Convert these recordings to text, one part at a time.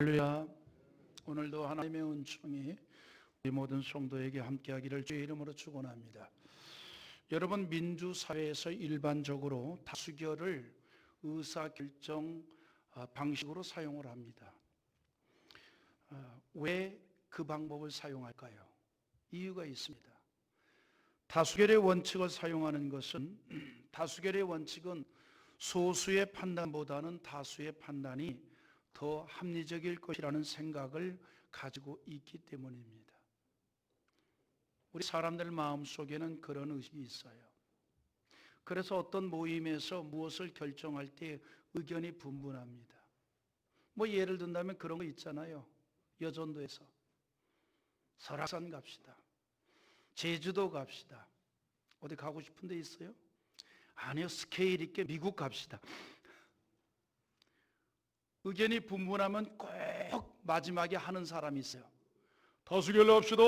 할렐루야. 오늘도 하나님의 은총이 우리 모든 성도에게 함께하기를 주의 이름으로 축원합니다. 여러분, 민주사회에서 일반적으로 다수결을 의사결정 방식으로 사용을 합니다. 왜 그 방법을 사용할까요? 이유가 있습니다. 다수결의 원칙을 사용하는 것은 다수결의 원칙은 소수의 판단보다는 다수의 판단이 더 합리적일 것이라는 생각을 가지고 있기 때문입니다. 우리 사람들 마음속에는 그런 의식이 있어요. 그래서 어떤 모임에서 무엇을 결정할 때 의견이 분분합니다. 예를 든다면 그런 거 있잖아요. 여전도에서 설악산 갑시다, 제주도 갑시다. 어디 가고 싶은 데 있어요? 아니요, 스케일 있게 미국 갑시다. 의견이 분분하면 꼭 마지막에 하는 사람이 있어요. 다수결로 합시다.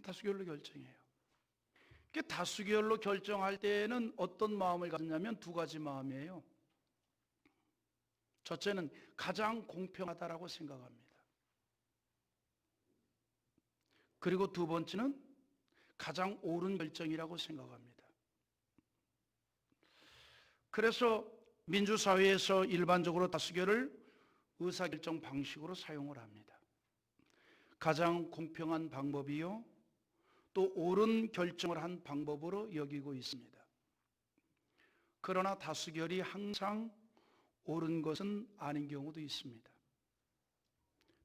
다수결로 결정해요. 다수결로 결정할 때는 어떤 마음을 가졌냐면 두 가지 마음이에요. 첫째는 가장 공평하다라고 생각합니다. 그리고 두 번째는 가장 옳은 결정이라고 생각합니다. 그래서 민주사회에서 일반적으로 다수결을 의사결정 방식으로 사용을 합니다. 가장 공평한 방법이요, 또 옳은 결정을 한 방법으로 여기고 있습니다. 그러나 다수결이 항상 옳은 것은 아닌 경우도 있습니다.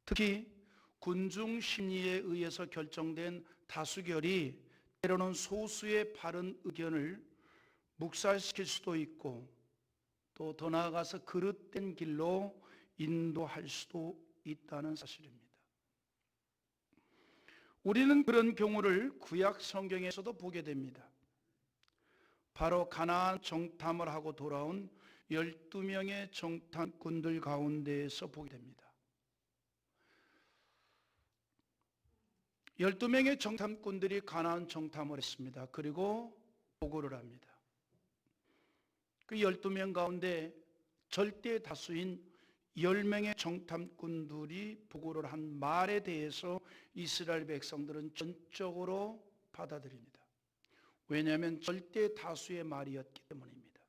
특히 군중 심리에 의해서 결정된 다수결이 때로는 소수의 바른 의견을 묵살시킬 수도 있고, 또 더 나아가서 그릇된 길로 인도할 수도 있다는 사실입니다. 우리는 그런 경우를 구약 성경에서도 보게 됩니다. 바로 가나안 정탐을 하고 돌아온 12명의 정탐꾼들 가운데에서 보게 됩니다. 12명의 정탐꾼들이 가나안 정탐을 했습니다. 그리고 보고를 합니다. 그 12명 가운데 절대 다수인 10명의 정탐꾼들이 보고를 한 말에 대해서 이스라엘 백성들은 전적으로 받아들입니다. 왜냐하면 절대 다수의 말이었기 때문입니다.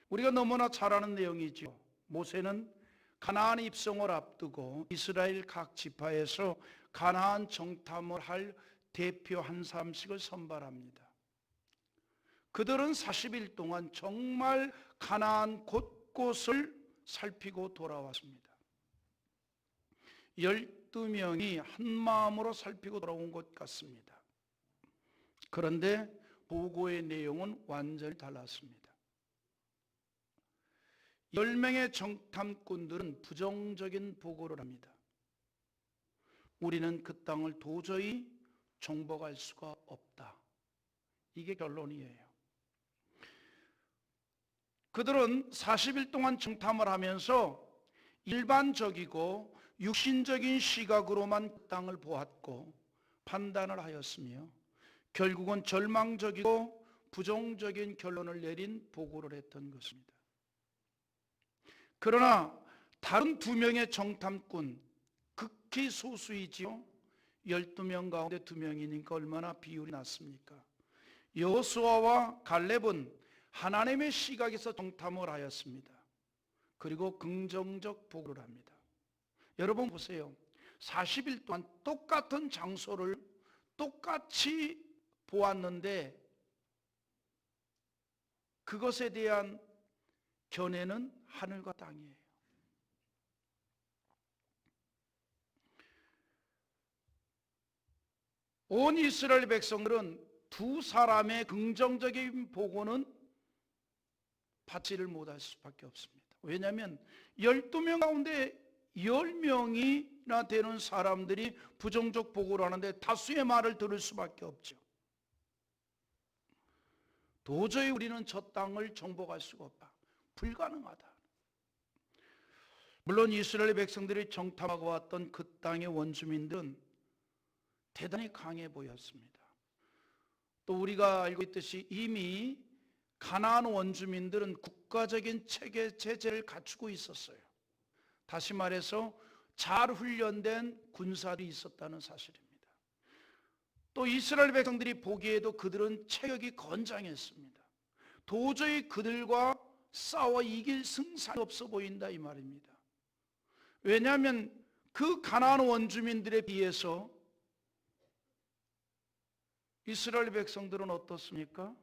우리가 너무나 잘 아는 내용이죠. 모세는 가나안 입성을 앞두고 이스라엘 각 지파에서 가나안 정탐을 할 대표 한 사람씩을 선발합니다. 그들은 40일 동안 정말 가나안 곳곳을 살피고 돌아왔습니다. 12명이 한 마음으로 살피고 돌아온 것 같습니다. 그런데 보고의 내용은 완전히 달랐습니다. 10명의 정탐꾼들은 부정적인 보고를 합니다. 우리는 그 땅을 도저히 정복할 수가 없다. 이게 결론이에요. 그들은 40일 동안 정탐을 하면서 일반적이고 육신적인 시각으로만 그 땅을 보았고 판단을 하였으며 결국은 절망적이고 부정적인 결론을 내린 보고를 했던 것입니다. 그러나 다른 2명의 정탐꾼, 극히 소수이지요. 12명 가운데 2명이니까 얼마나 비율이 낮습니까? 여호수아와 갈렙은 하나님의 시각에서 정탐을 하였습니다. 그리고 긍정적 보고를 합니다. 여러분 보세요. 40일 동안 똑같은 장소를 똑같이 보았는데 그것에 대한 견해는 하늘과 땅이에요. 온 이스라엘 백성들은 두 사람의 긍정적인 보고는 받지를 못할 수밖에 없습니다. 왜냐하면 12명 가운데 10명이나 되는 사람들이 부정적 보고를 하는데 다수의 말을 들을 수밖에 없죠. 도저히 우리는 저 땅을 정복할 수가 없다. 불가능하다. 물론 이스라엘 백성들이 정탐하고 왔던 그 땅의 원주민들은 대단히 강해 보였습니다. 또 우리가 알고 있듯이 이미 가나안 원주민들은 국가적인 체계 체제를 갖추고 있었어요. 다시 말해서 잘 훈련된 군사들이 있었다는 사실입니다. 또 이스라엘 백성들이 보기에도 그들은 체격이 건장했습니다. 도저히 그들과 싸워 이길 승산이 없어 보인다 이 말입니다. 왜냐하면 그 가나안 원주민들에 비해서 이스라엘 백성들은 어떻습니까?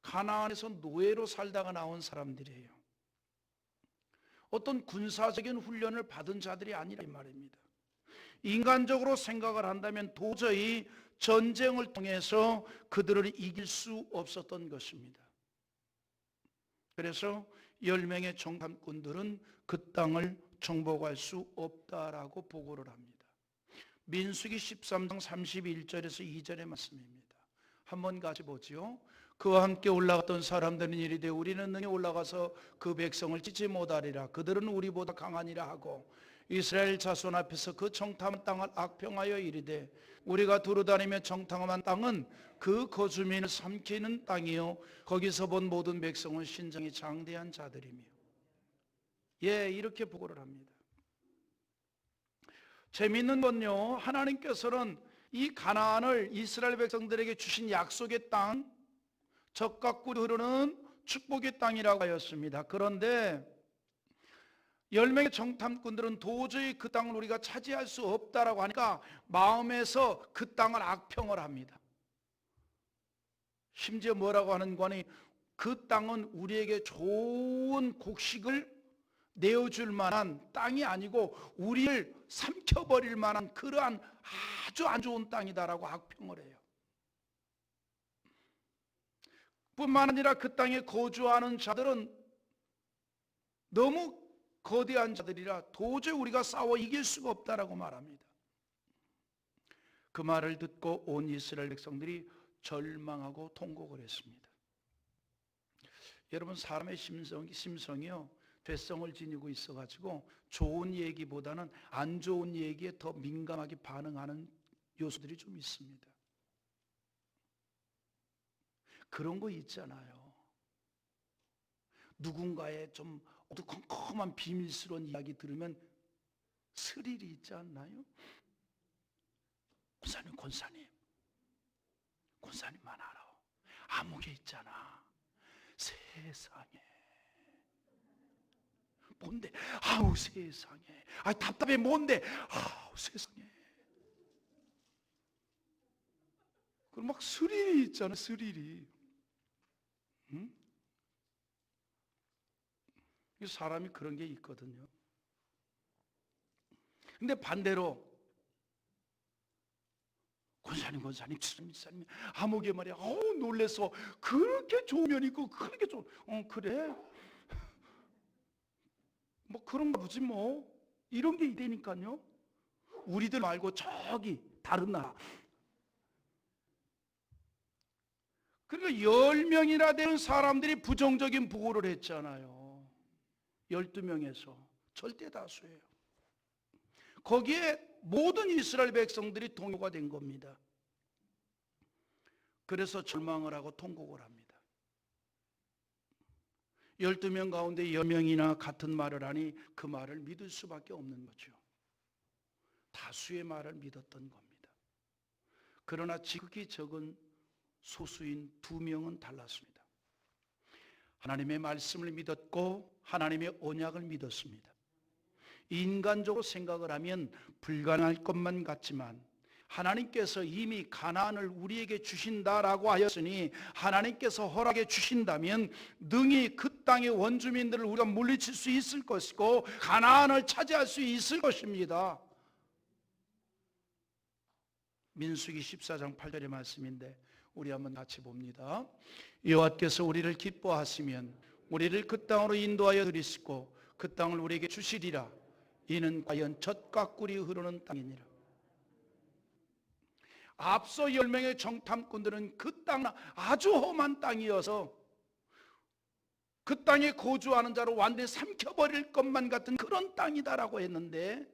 가나안에서 노예로 살다가 나온 사람들이에요. 어떤 군사적인 훈련을 받은 자들이 아니라 이 말입니다. 인간적으로 생각을 한다면 도저히 전쟁을 통해서 그들을 이길 수 없었던 것입니다. 그래서 10명의 정탐꾼들은 그 땅을 정복할 수 없다라고 보고를 합니다. 민수기 13장 31절에서 2절의 말씀입니다. 한번 같이 보지요. 그와 함께 올라갔던 사람들은 이르되 우리는 능히 올라가서 그 백성을 찢지 못하리라. 그들은 우리보다 강하니라 하고 이스라엘 자손 앞에서 그 정탐한 땅을 악평하여 이르되 우리가 두루다니며 정탐한 땅은 그 거주민을 삼키는 땅이요 거기서 본 모든 백성은 신장이 장대한 자들이며. 이렇게 보고를 합니다. 재미있는 건요, 하나님께서는 이 가나안을 이스라엘 백성들에게 주신 약속의 땅, 젖과 꿀이 흐르는 축복의 땅이라고 하였습니다. 그런데 10명의 정탐꾼들은 도저히 그 땅을 우리가 차지할 수 없다라고 하니까 마음에서 그 땅을 악평을 합니다. 심지어 뭐라고 하는 거니, 그 땅은 우리에게 좋은 곡식을 내어줄 만한 땅이 아니고 우리를 삼켜버릴 만한 그러한 아주 안 좋은 땅이다라고 악평을 해요. 뿐만 아니라 그 땅에 거주하는 자들은 너무 거대한 자들이라 도저히 우리가 싸워 이길 수가 없다라고 말합니다. 그 말을 듣고 온 이스라엘 백성들이 절망하고 통곡을 했습니다. 여러분, 사람의 심성이요 죄성을 지니고 있어가지고 좋은 얘기보다는 안 좋은 얘기에 더 민감하게 반응하는 요소들이 좀 있습니다. 그런 거 있잖아요. 누군가의 좀 어두컴컴한 비밀스러운 이야기 들으면 스릴이 있지 않나요? 권사님만 알아. 아무개 있잖아. 세상에. 뭔데? 아우 세상에. 답답해. 뭔데? 아우 세상에. 그럼 막 스릴이 있잖아. 스릴이. 응? 사람이 그런 게 있거든요. 근데 반대로 권사님 아무개 말이야. 놀래서 그렇게 좋은 면이 있고 그렇게 좋은. 그래. 뭐 그런가 보지 뭐. 이런 게 있다니까요. 우리들 말고 저기 다른 나라. 그러니까 10명이나 되는 사람들이 부정적인 보고를 했잖아요. 12명에서 절대 다수예요. 거기에 모든 이스라엘 백성들이 동요가 된 겁니다. 그래서 절망을 하고 통곡을 합니다. 12명 가운데 10명이나 같은 말을 하니 그 말을 믿을 수밖에 없는 거죠. 다수의 말을 믿었던 겁니다. 그러나 지극히 적은 소수인 2명은 달랐습니다. 하나님의 말씀을 믿었고 하나님의 언약을 믿었습니다. 인간적으로 생각을 하면 불가능할 것만 같지만 하나님께서 이미 가나안을 우리에게 주신다라고 하였으니 하나님께서 허락해 주신다면 능히 그 땅의 원주민들을 우리가 물리칠 수 있을 것이고 가나안을 차지할 수 있을 것입니다. 민수기 14장 8절의 말씀인데 우리 한번 같이 봅니다. 여호와께서 우리를 기뻐하시면 우리를 그 땅으로 인도하여 들이시고 그 땅을 우리에게 주시리라. 이는 과연 젖과 꿀이 흐르는 땅이니라. 앞서 10명의 정탐꾼들은 그 땅은 아주 험한 땅이어서 그 땅에 거주하는 자로 완전히 삼켜버릴 것만 같은 그런 땅이다라고 했는데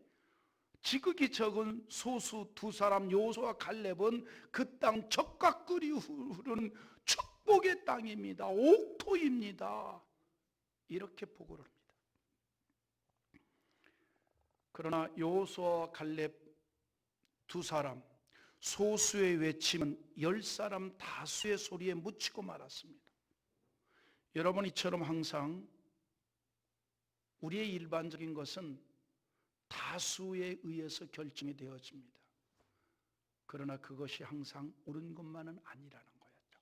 지극히 적은 소수 2사람 요수와 갈렙은 그 땅 젖과 꿀이 흐르는 축복의 땅입니다. 옥토입니다. 이렇게 보고를 합니다. 그러나 여호수아와 갈렙 두 사람, 소수의 외침은 10사람 다수의 소리에 묻히고 말았습니다. 여러분, 이처럼 항상 우리의 일반적인 것은 다수에 의해서 결정이 되어집니다. 그러나 그것이 항상 옳은 것만은 아니라는 거였죠.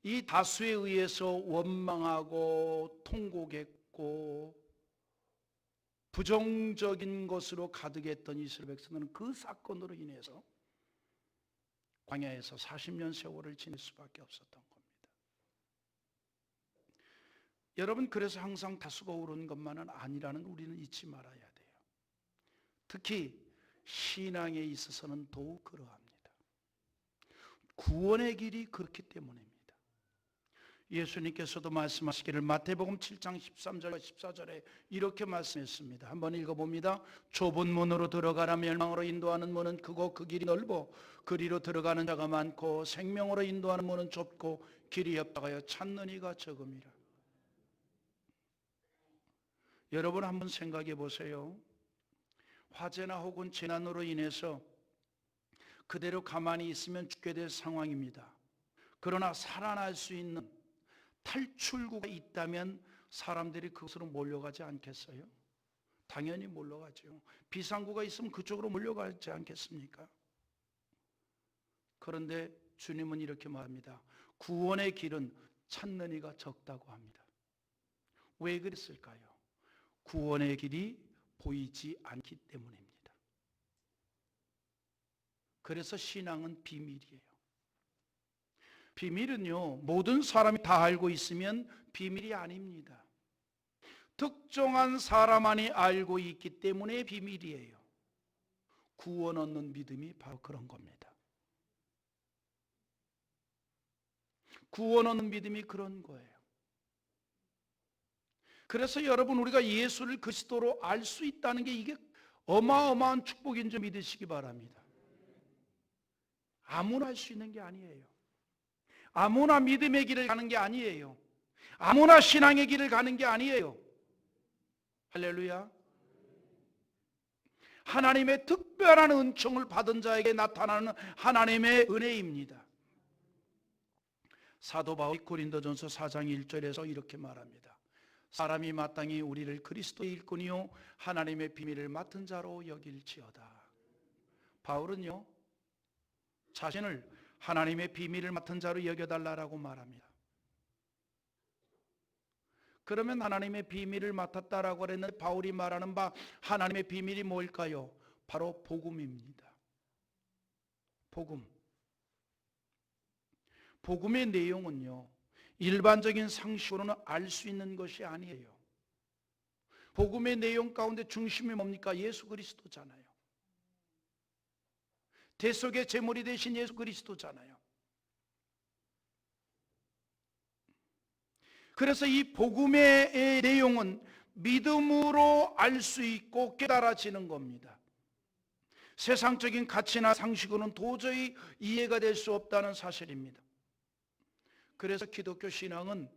이 다수에 의해서 원망하고 통곡했고 부정적인 것으로 가득했던 이스라엘 백성들은 그 사건으로 인해서 광야에서 40년 세월을 지낼 수밖에 없었던 겁니다. 여러분, 그래서 항상 다수가 옳은 것만은 아니라는 우리는 잊지 말아야 돼요. 특히 신앙에 있어서는 더욱 그러합니다. 구원의 길이 그렇기 때문입니다. 예수님께서도 말씀하시기를 마태복음 7장 13절과 14절에 이렇게 말씀했습니다. 한번 읽어봅니다. 좁은 문으로 들어가라. 멸망으로 인도하는 문은 크고 그 길이 넓어 그리로 들어가는 자가 많고 생명으로 인도하는 문은 좁고 길이 협착하여 찾는 이가 적음이라. 여러분, 한번 생각해 보세요. 화재나 혹은 재난으로 인해서 그대로 가만히 있으면 죽게 될 상황입니다. 그러나 살아날 수 있는 탈출구가 있다면 사람들이 그곳으로 몰려가지 않겠어요? 당연히 몰려가죠. 비상구가 있으면 그쪽으로 몰려가지 않겠습니까? 그런데 주님은 이렇게 말합니다. 구원의 길은 찾는 이가 적다고 합니다. 왜 그랬을까요? 구원의 길이 보이지 않기 때문입니다. 그래서 신앙은 비밀이에요. 비밀은요, 모든 사람이 다 알고 있으면 비밀이 아닙니다. 특정한 사람만이 알고 있기 때문에 비밀이에요. 구원 얻는 믿음이 바로 그런 겁니다. 구원 얻는 믿음이 그런 거예요. 그래서 여러분, 우리가 예수를 그리스도로 알 수 있다는 게 이게 어마어마한 축복인 줄 믿으시기 바랍니다. 아무나 할 수 있는 게 아니에요. 아무나 믿음의 길을 가는 게 아니에요. 아무나 신앙의 길을 가는 게 아니에요. 할렐루야. 하나님의 특별한 은총을 받은 자에게 나타나는 하나님의 은혜입니다. 사도 바울이 고린도전서 4장 1절에서 이렇게 말합니다. 사람이 마땅히 우리를 그리스도의 일꾼이요 하나님의 비밀을 맡은 자로 여길지어다. 바울은요, 자신을 하나님의 비밀을 맡은 자로 여겨달라고 말합니다. 그러면 하나님의 비밀을 맡았다라고 했는데 바울이 말하는 바 하나님의 비밀이 뭘까요? 바로 복음입니다. 복음. 복음의 내용은요, 일반적인 상식으로는 알 수 있는 것이 아니에요. 복음의 내용 가운데 중심이 뭡니까? 예수 그리스도잖아요. 대속의 제물이 되신 예수 그리스도잖아요. 그래서 이 복음의 내용은 믿음으로 알 수 있고 깨달아지는 겁니다. 세상적인 가치나 상식으로는 도저히 이해가 될 수 없다는 사실입니다. 그래서 기독교 신앙은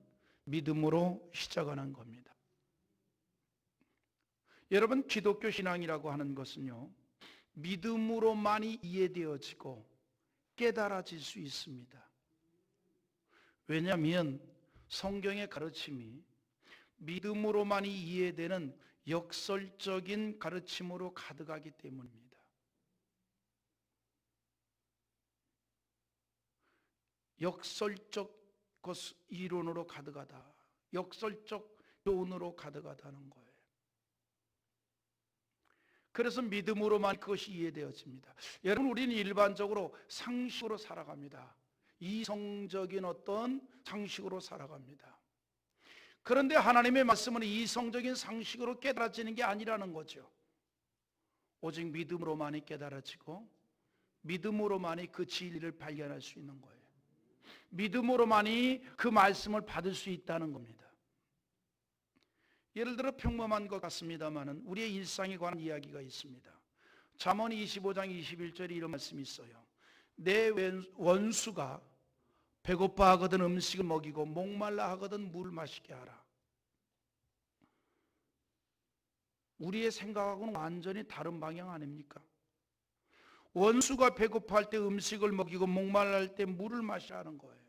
믿음으로 시작하는 겁니다. 여러분, 기독교 신앙이라고 하는 것은요, 믿음으로만이 이해되어지고 깨달아질 수 있습니다. 왜냐하면 성경의 가르침이 믿음으로만이 이해되는 역설적인 가르침으로 가득하기 때문입니다. 역설적 이론으로 가득하다. 역설적 교훈으로 가득하다는 거예요. 그래서 믿음으로만 그것이 이해되어집니다. 여러분, 우리는 일반적으로 상식으로 살아갑니다. 이성적인 어떤 상식으로 살아갑니다. 그런데 하나님의 말씀은 이성적인 상식으로 깨달아지는 게 아니라는 거죠. 오직 믿음으로만이 깨달아지고 믿음으로만이 그 진리를 발견할 수 있는 거예요. 믿음으로만이 그 말씀을 받을 수 있다는 겁니다. 예를 들어 평범한 것 같습니다만 우리의 일상에 관한 이야기가 있습니다. 잠언 25장 21절에 이런 말씀이 있어요. 내 원수가 배고파 하거든 음식을 먹이고 목말라 하거든 물을 마시게 하라. 우리의 생각하고는 완전히 다른 방향 아닙니까? 원수가 배고파할 때 음식을 먹이고 목말랄 때 물을 마시라 하는 거예요.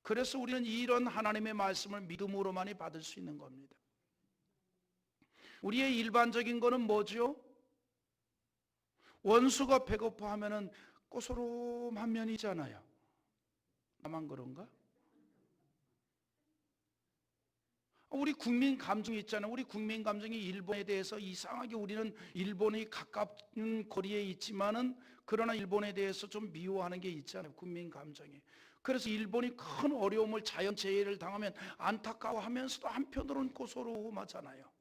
그래서 우리는 이런 하나님의 말씀을 믿음으로만이 받을 수 있는 겁니다. 우리의 일반적인 거는 뭐죠? 원수가 배고파하면은 꼬소름한 면이 있잖아요. 나만 그런가? 우리 국민 감정이 있잖아요. 우리 국민 감정이 일본에 대해서 이상하게 우리는 일본이 가까운 거리에 있지만은 그러나 일본에 대해서 좀 미워하는 게 있잖아요. 국민 감정이. 그래서 일본이 큰 어려움을 자연재해를 당하면 안타까워하면서도 한편으로는 꼬소름하잖아요.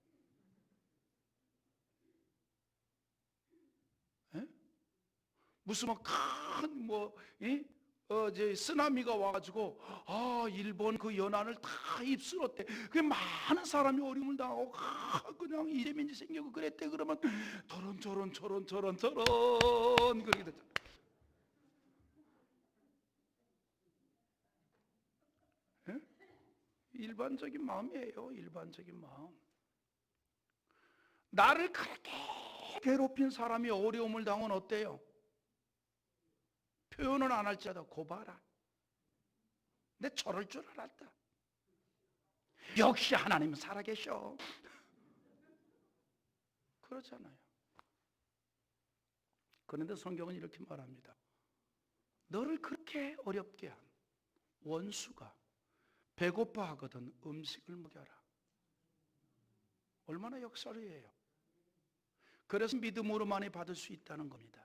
무슨 쓰나미가 와가지고 일본 그 연안을 다 휩쓸었대. 그 많은 사람이 어려움을 당하고 그냥 이재민이 생기고 그랬대. 그러면 저런 그렇게 됐잖아. 일반적인 마음이에요. 일반적인 마음. 나를 그렇게 괴롭힌 사람이 어려움을 당하면 어때요? 표현은 안 할지라도 고봐라. 내 저럴 줄 알았다. 역시 하나님은 살아계셔. 그렇잖아요. 그런데 성경은 이렇게 말합니다. 너를 그렇게 어렵게 한 원수가 배고파 하거든 음식을 먹여라. 얼마나 역설이에요. 그래서 믿음으로만이 받을 수 있다는 겁니다.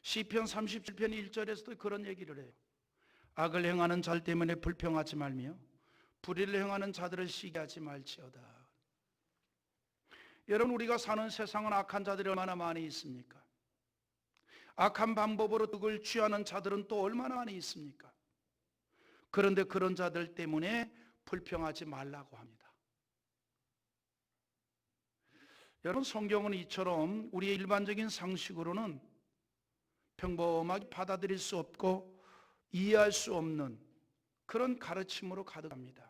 시편 37편 1절에서도 그런 얘기를 해요. 악을 행하는 자 때문에 불평하지 말며 불의를 행하는 자들을 시기하지 말지어다. 여러분, 우리가 사는 세상은 악한 자들이 얼마나 많이 있습니까? 악한 방법으로 득을 취하는 자들은 또 얼마나 많이 있습니까? 그런데 그런 자들 때문에 불평하지 말라고 합니다. 여러분, 성경은 이처럼 우리의 일반적인 상식으로는 평범하게 받아들일 수 없고 이해할 수 없는 그런 가르침으로 가득합니다.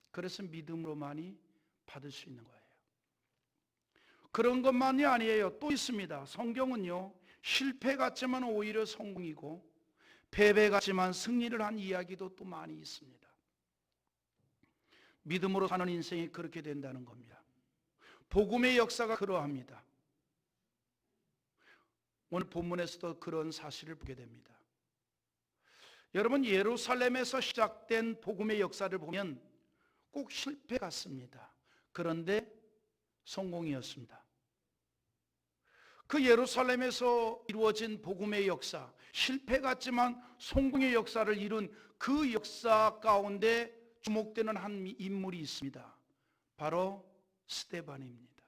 그래서 믿음으로만이 받을 수 있는 거예요. 그런 것만이 아니에요. 또 있습니다. 성경은요, 실패 같지만 오히려 성공이고 패배 같지만 승리를 한 이야기도 또 많이 있습니다. 믿음으로 사는 인생이 그렇게 된다는 겁니다. 복음의 역사가 그러합니다. 오늘 본문에서도 그런 사실을 보게 됩니다. 여러분, 예루살렘에서 시작된 복음의 역사를 보면 꼭 실패 같습니다. 그런데 성공이었습니다. 그 예루살렘에서 이루어진 복음의 역사, 실패 같지만 성공의 역사를 이룬 그 역사 가운데 주목되는 한 인물이 있습니다. 바로 스데반입니다.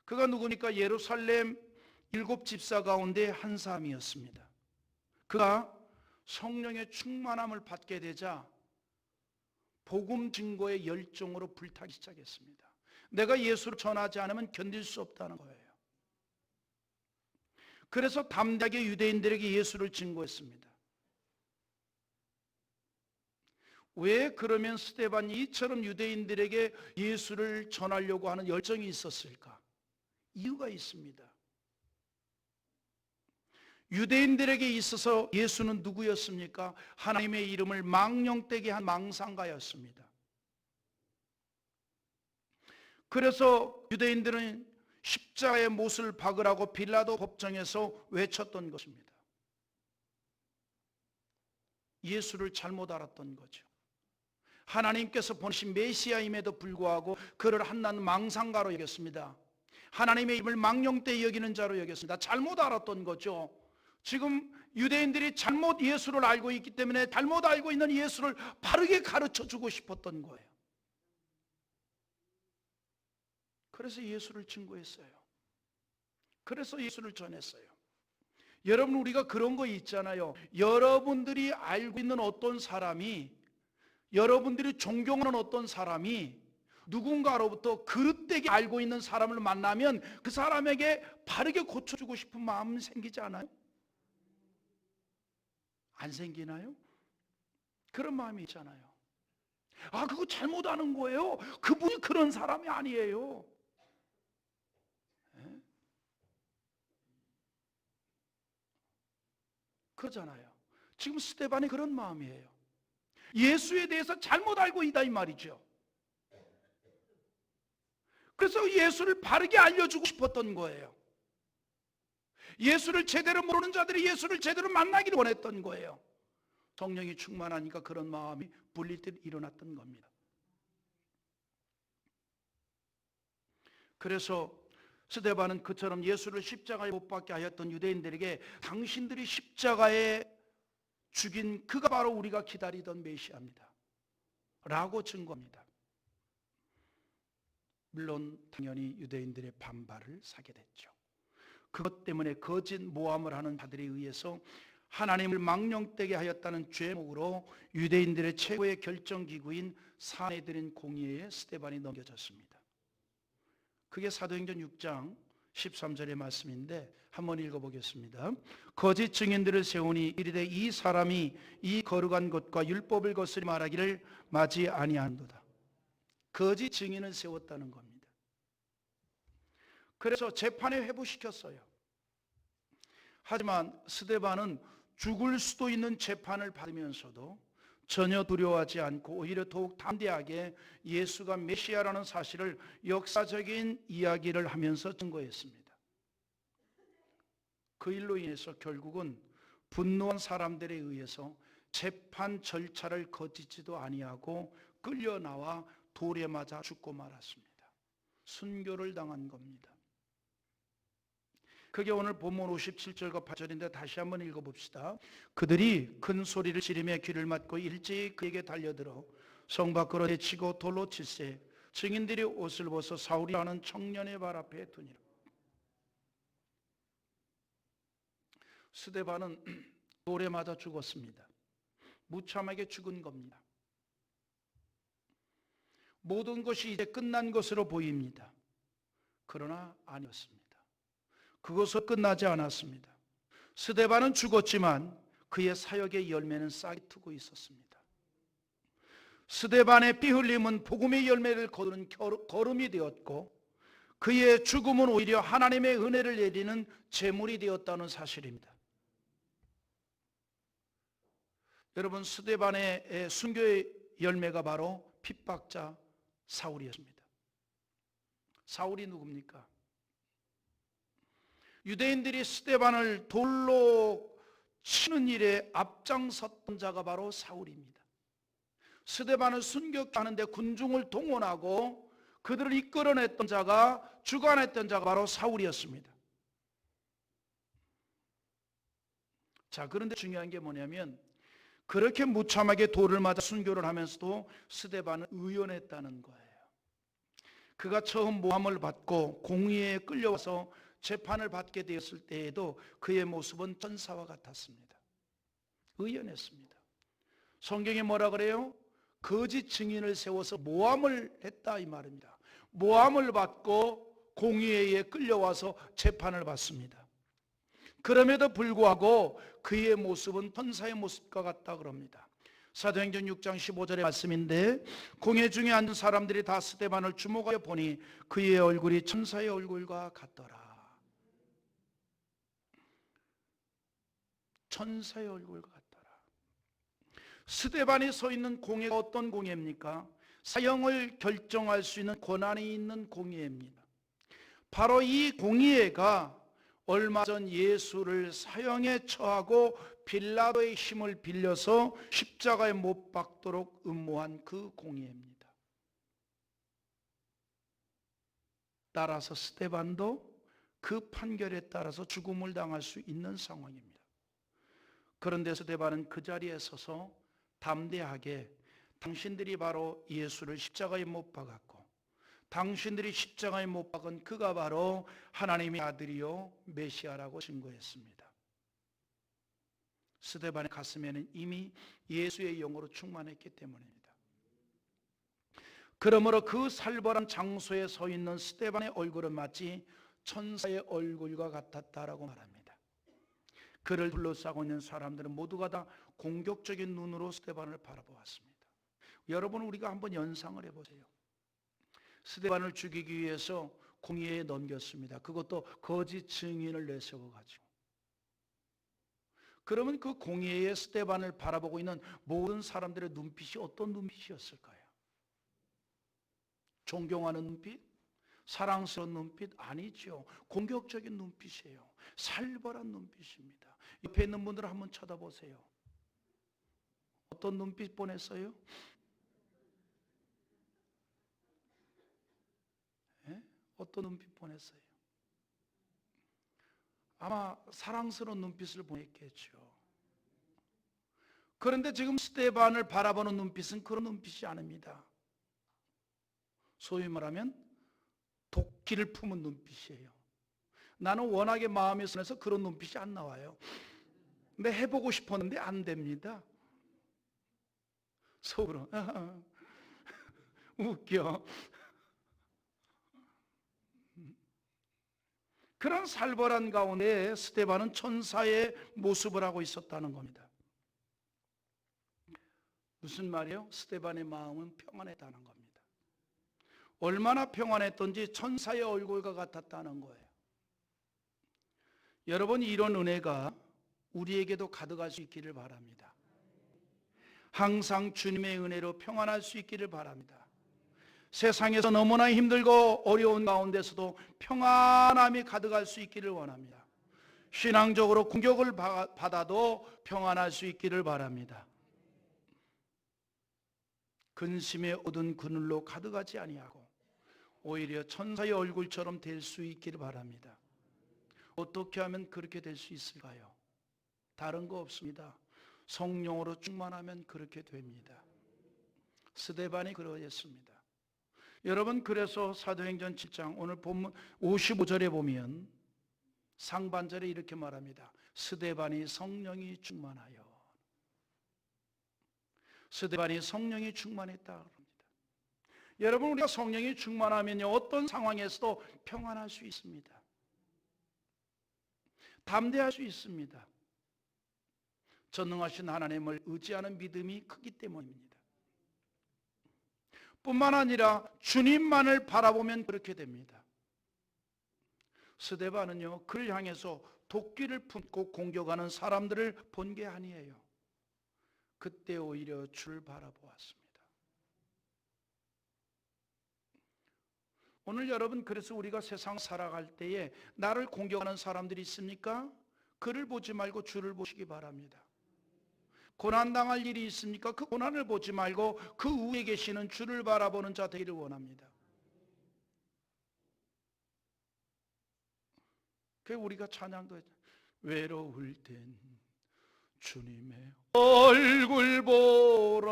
그가 누구니까? 예루살렘 7 집사 가운데 한 사람이었습니다. 그가 성령의 충만함을 받게 되자 복음 증거의 열정으로 불타기 시작했습니다. 내가 예수를 전하지 않으면 견딜 수 없다는 거예요. 그래서 담대하게 유대인들에게 예수를 증거했습니다. 왜 그러면 스데반이 이처럼 유대인들에게 예수를 전하려고 하는 열정이 있었을까? 이유가 있습니다. 유대인들에게 있어서 예수는 누구였습니까? 하나님의 이름을 망령되게 한 망상가였습니다. 그래서 유대인들은 십자가의 못을 박으라고 빌라도 법정에서 외쳤던 것입니다. 예수를 잘못 알았던 거죠. 하나님께서 보내신 메시아임에도 불구하고 그를 한낱 망상가로 여겼습니다. 하나님의 이름을 망령되이 여기는 자로 여겼습니다. 잘못 알았던 거죠. 지금 유대인들이 잘못 예수를 알고 있기 때문에 잘못 알고 있는 예수를 바르게 가르쳐 주고 싶었던 거예요. 그래서 예수를 증거했어요. 그래서 예수를 전했어요. 여러분, 우리가 그런 거 있잖아요. 여러분들이 알고 있는 어떤 사람이, 여러분들이 존경하는 어떤 사람이 누군가로부터 그릇되게 알고 있는 사람을 만나면 그 사람에게 바르게 고쳐주고 싶은 마음 생기지 않아요? 안 생기나요? 그런 마음이 있잖아요. 아, 그거 잘못하는 거예요. 그분이 그런 사람이 아니에요. 예? 그러잖아요. 지금 스데반이 그런 마음이에요. 예수에 대해서 잘못 알고 있다 이 말이죠. 그래서 예수를 바르게 알려주고 싶었던 거예요. 예수를 제대로 모르는 자들이 예수를 제대로 만나기를 원했던 거예요. 성령이 충만하니까 그런 마음이 불릴 때 일어났던 겁니다. 그래서 스데반은 그처럼 예수를 십자가에 못 박게 하였던 유대인들에게 당신들이 십자가에 죽인 그가 바로 우리가 기다리던 메시아입니다 라고 증거합니다. 물론 당연히 유대인들의 반발을 사게 됐죠. 그것 때문에 거짓 모함을 하는 자들에 의해서 하나님을 망령되게 하였다는 죄목으로 유대인들의 최고의 결정기구인 사내들인 공의회에 스데반이 넘겨졌습니다. 그게 사도행전 6장 13절의 말씀인데 한번 읽어보겠습니다. 거짓 증인들을 세우니 이르되 이 사람이 이 거룩한 것과 율법을 거스리 말하기를 마지 아니한도다. 거짓 증인을 세웠다는 겁니다. 그래서 재판에 회부시켰어요. 하지만 스데반은 죽을 수도 있는 재판을 받으면서도 전혀 두려워하지 않고 오히려 더욱 담대하게 예수가 메시아라는 사실을 역사적인 이야기를 하면서 증거했습니다. 그 일로 인해서 결국은 분노한 사람들에 의해서 재판 절차를 거치지도 아니하고 끌려나와 돌에 맞아 죽고 말았습니다. 순교를 당한 겁니다. 그게 오늘 본문 57절과 8절인데 다시 한번 읽어봅시다. 그들이 큰 소리를 지르며 귀를 막고 일제히 그에게 달려들어 성 밖으로 내치고 돌로 칠세 증인들이 옷을 벗어 사울이라는 청년의 발 앞에 두니라. 스데반은 돌에 맞아 죽었습니다. 무참하게 죽은 겁니다. 모든 것이 이제 끝난 것으로 보입니다. 그러나 아니었습니다. 그것은 끝나지 않았습니다. 스데반은 죽었지만 그의 사역의 열매는 싹이 트고 있었습니다. 스데반의 피 흘림은 복음의 열매를 거두는 걸음이 되었고 그의 죽음은 오히려 하나님의 은혜를 내리는 제물이 되었다는 사실입니다. 여러분, 스데반의 순교의 열매가 바로 핍박자 사울이었습니다. 사울이 누굽니까? 유대인들이 스데반을 돌로 치는 일에 앞장섰던 자가 바로 사울입니다. 스데반을 순교하는데 군중을 동원하고 그들을 이끌어냈던 자가 주관했던 자가 바로 사울이었습니다. 자, 그런데 중요한 게 뭐냐면 그렇게 무참하게 돌을 맞아 순교를 하면서도 스데반은 의연했다는 거예요. 그가 처음 모함을 받고 공의회에 끌려와서 재판을 받게 되었을 때에도 그의 모습은 천사와 같았습니다. 의연했습니다. 성경에 뭐라 그래요? 거짓 증인을 세워서 모함을 했다 이 말입니다. 모함을 받고 공의회에 끌려와서 재판을 받습니다. 그럼에도 불구하고 그의 모습은 천사의 모습과 같다 그럽니다. 사도행전 6장 15절의 말씀인데 공회 중에 앉은 사람들이 다 스데반을 주목하여 보니 그의 얼굴이 천사의 얼굴과 같더라. 천사의 얼굴과 같더라. 스데반이 서 있는 공회가 어떤 공회입니까? 사형을 결정할 수 있는 권한이 있는 공회입니다. 바로 이 공회가 얼마 전 예수를 사형에 처하고 빌라도의 힘을 빌려서 십자가에 못 박도록 음모한 그 공회입니다. 따라서 스데반도 그 판결에 따라서 죽음을 당할 수 있는 상황입니다. 그런데 스데반은 그 자리에 서서 담대하게 당신들이 바로 예수를 십자가에 못 박았고 당신들이 십자가에 못 박은 그가 바로 하나님의 아들이요 메시아라고 증거했습니다. 스데반의 가슴에는 이미 예수의 영으로 충만했기 때문입니다. 그러므로 그 살벌한 장소에 서 있는 스데반의 얼굴은 마치 천사의 얼굴과 같았다라고 말합니다. 그를 둘러싸고 있는 사람들은 모두가 다 공격적인 눈으로 스데반을 바라보았습니다. 여러분, 우리가 한번 연상을 해보세요. 스데반을 죽이기 위해서 공의회에 넘겼습니다. 그것도 거짓 증인을 내세워가지고. 그러면 그 공의회에 스데반을 바라보고 있는 모든 사람들의 눈빛이 어떤 눈빛이었을까요? 존경하는 눈빛? 사랑스러운 눈빛? 아니죠. 공격적인 눈빛이에요. 살벌한 눈빛입니다. 옆에 있는 분들 한번 쳐다보세요. 어떤 눈빛 보냈어요? 예? 어떤 눈빛 보냈어요? 아마 사랑스러운 눈빛을 보냈겠죠. 그런데 지금 스데반을 바라보는 눈빛은 그런 눈빛이 아닙니다. 소위 말하면 도끼를 품은 눈빛이에요. 나는 워낙에 마음이 선해서 그런 눈빛이 안 나와요. 근데 해보고 싶었는데 안 됩니다. 속으로 웃겨. 그런 살벌한 가운데 스데반은 천사의 모습을 하고 있었다는 겁니다. 무슨 말이에요? 스데반의 마음은 평안했다는 겁니다. 얼마나 평안했던지 천사의 얼굴과 같았다는 거예요. 여러분, 이런 은혜가 우리에게도 가득할 수 있기를 바랍니다. 항상 주님의 은혜로 평안할 수 있기를 바랍니다. 세상에서 너무나 힘들고 어려운 가운데서도 평안함이 가득할 수 있기를 원합니다. 신앙적으로 공격을 받아도 평안할 수 있기를 바랍니다. 근심의 어두운 그늘로 가득하지 아니하고 오히려 천사의 얼굴처럼 될 수 있기를 바랍니다. 어떻게 하면 그렇게 될 수 있을까요? 다른 거 없습니다. 성령으로 충만하면 그렇게 됩니다. 스데반이 그러했습니다. 여러분, 그래서 사도행전 7장 오늘 본문 55절에 보면 상반절에 이렇게 말합니다. 스데반이 성령이 충만하여. 스데반이 성령이 충만했다 그럽니다. 여러분, 우리가 성령이 충만하면요, 어떤 상황에서도 평안할 수 있습니다. 담대할 수 있습니다. 전능하신 하나님을 의지하는 믿음이 크기 때문입니다. 뿐만 아니라 주님만을 바라보면 그렇게 됩니다. 스데반은요, 그를 향해서 도끼를 품고 공격하는 사람들을 본 게 아니에요. 그때 오히려 주를 바라보았습니다. 오늘 여러분, 그래서 우리가 세상 살아갈 때에 나를 공격하는 사람들이 있습니까? 그를 보지 말고 주를 보시기 바랍니다. 고난당할 일이 있습니까? 그 고난을 보지 말고 그 위에 계시는 주를 바라보는 자 되기를 원합니다. 그 우리가 찬양도 했죠. 외로울 땐 주님의 얼굴 보라,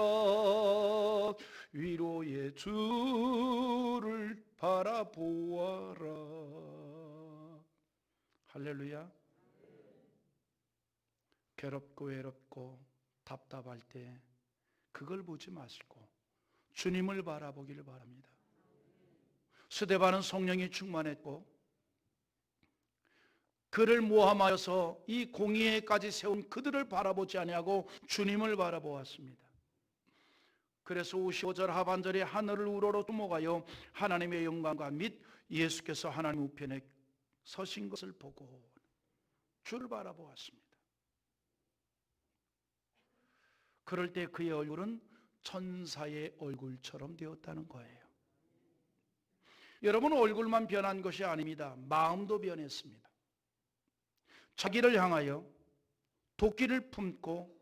위로의 주를 바라보아라. 할렐루야. 괴롭고 외롭고 답답할 때 그걸 보지 마시고 주님을 바라보기를 바랍니다. 스데반은 성령이 충만했고 그를 모함하여서 이 공의회까지 세운 그들을 바라보지 아니하고 주님을 바라보았습니다. 그래서 55절 하반절에 하늘을 우러러 주목하여 하나님의 영광과 및 예수께서 하나님 우편에 서신 것을 보고 주를 바라보았습니다. 그럴 때 그의 얼굴은 천사의 얼굴처럼 되었다는 거예요. 여러분, 얼굴만 변한 것이 아닙니다. 마음도 변했습니다. 자기를 향하여 도끼를 품고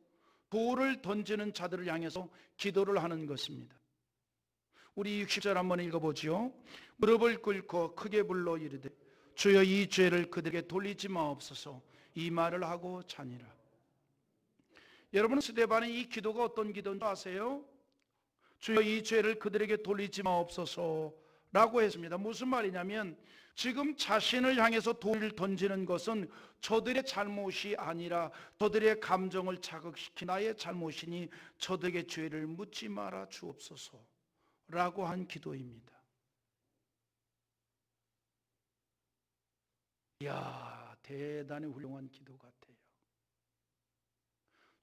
돌을 던지는 자들을 향해서 기도를 하는 것입니다. 우리 60절 한번 읽어보지요. 무릎을 꿇고 크게 불러 이르되 주여 이 죄를 그들에게 돌리지 마옵소서. 이 말을 하고 자니라. 여러분, 스데반의 이 기도가 어떤 기도인지 아세요? 주여 이 죄를 그들에게 돌리지 마옵소서 라고 했습니다. 무슨 말이냐면 지금 자신을 향해서 돌을 던지는 것은 저들의 잘못이 아니라 저들의 감정을 자극시킨 나의 잘못이니 저들에게 죄를 묻지 말아 주옵소서 라고 한 기도입니다. 이야, 대단히 훌륭한 기도 같아요.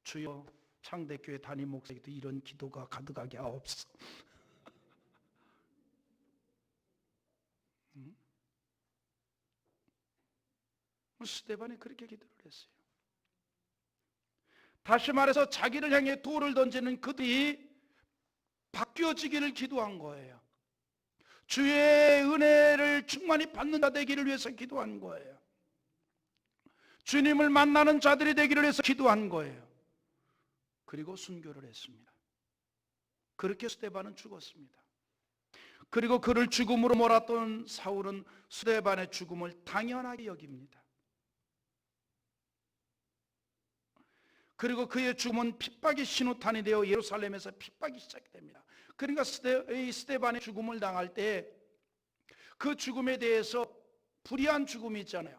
주여, 창대교회 담임 목사에게도 이런 기도가 가득하게 하옵소서. 스데반이 그렇게 기도를 했어요. 다시 말해서 자기를 향해 돌을 던지는 그들이 바뀌어지기를 기도한 거예요. 주의 은혜를 충만히 받는 자 되기를 위해서 기도한 거예요. 주님을 만나는 자들이 되기를 위해서 기도한 거예요. 그리고 순교를 했습니다. 그렇게 스데반은 죽었습니다. 그리고 그를 죽음으로 몰았던 사울은 스데반의 죽음을 당연하게 여깁니다. 그리고 그의 죽음은 핍박의 신호탄이 되어 예루살렘에서 핍박이 시작됩니다. 그러니까 스데반의 죽음을 당할 때 그 죽음에 대해서 불의한 죽음이 있잖아요.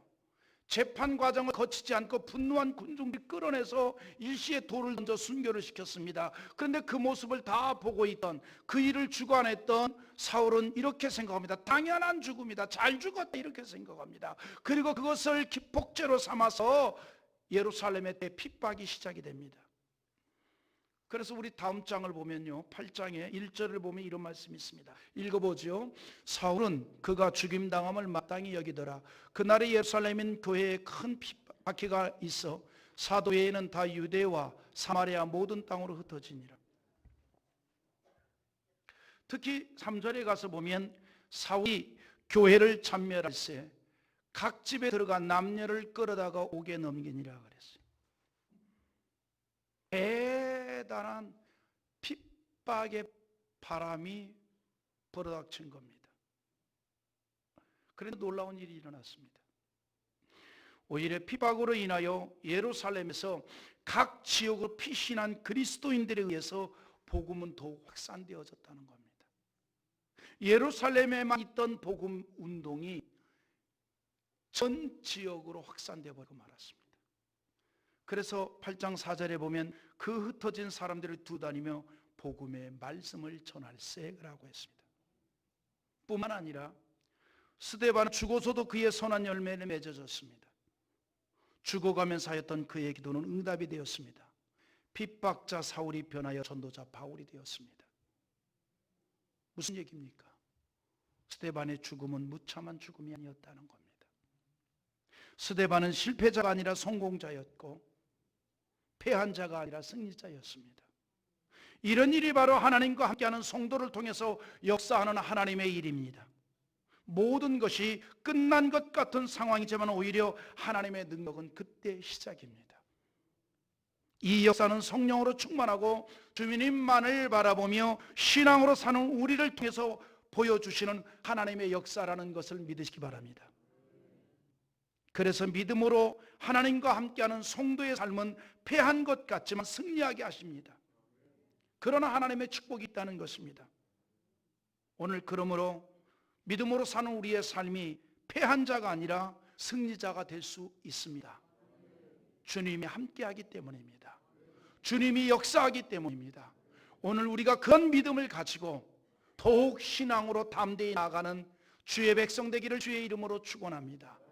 재판 과정을 거치지 않고 분노한 군중들이 끌어내서 일시에 돌을 던져 순교를 시켰습니다. 그런데 그 모습을 다 보고 있던, 그 일을 주관했던 사울은 이렇게 생각합니다. 당연한 죽음이다, 잘 죽었다, 이렇게 생각합니다. 그리고 그것을 기폭제로 삼아서 예루살렘에 핍박이 시작이 됩니다. 그래서 우리 다음 장을 보면요, 8장에 1절을 보면 이런 말씀이 있습니다. 읽어보죠. 사울은 그가 죽임당함을 마땅히 여기더라. 그날의 예루살렘인 교회에 큰 핍박기가 있어 사도 외에는 다 유대와 사마리아 모든 땅으로 흩어지니라. 특히 3절에 가서 보면 사울이 교회를 참멸할세 각 집에 들어가 남녀를 끌어다가 옥에 넘기니라 그랬어요. 대단한 핍박의 바람이 불어닥친 겁니다. 그런데 놀라운 일이 일어났습니다. 오히려 핍박으로 인하여 예루살렘에서 각 지역으로 피신한 그리스도인들에 의해서 복음은 더욱 확산되어졌다는 겁니다. 예루살렘에만 있던 복음 운동이 전 지역으로 확산되어 버리고 말았습니다. 그래서 8장 4절에 보면 그 흩어진 사람들을 두다니며 복음의 말씀을 전할세라고 했습니다. 뿐만 아니라 스데반은 죽어서도 그의 선한 열매를 맺어졌습니다. 죽어가면서 하였던 그의 기도는 응답이 되었습니다. 핍박자 사울이 변하여 전도자 바울이 되었습니다. 무슨 얘기입니까? 스데반의 죽음은 무참한 죽음이 아니었다는 겁니다. 스데반은 실패자가 아니라 성공자였고 패한 자가 아니라 승리자였습니다. 이런 일이 바로 하나님과 함께하는 성도를 통해서 역사하는 하나님의 일입니다. 모든 것이 끝난 것 같은 상황이지만 오히려 하나님의 능력은 그때 시작입니다. 이 역사는 성령으로 충만하고 주님만을 바라보며 신앙으로 사는 우리를 통해서 보여주시는 하나님의 역사라는 것을 믿으시기 바랍니다. 그래서 믿음으로 하나님과 함께하는 성도의 삶은 패한 것 같지만 승리하게 하십니다. 그러나 하나님의 축복이 있다는 것입니다. 오늘 그러므로 믿음으로 사는 우리의 삶이 패한 자가 아니라 승리자가 될 수 있습니다. 주님이 함께하기 때문입니다. 주님이 역사하기 때문입니다. 오늘 우리가 그런 믿음을 가지고 더욱 신앙으로 담대히 나아가는 주의 백성 되기를 주의 이름으로 축원합니다.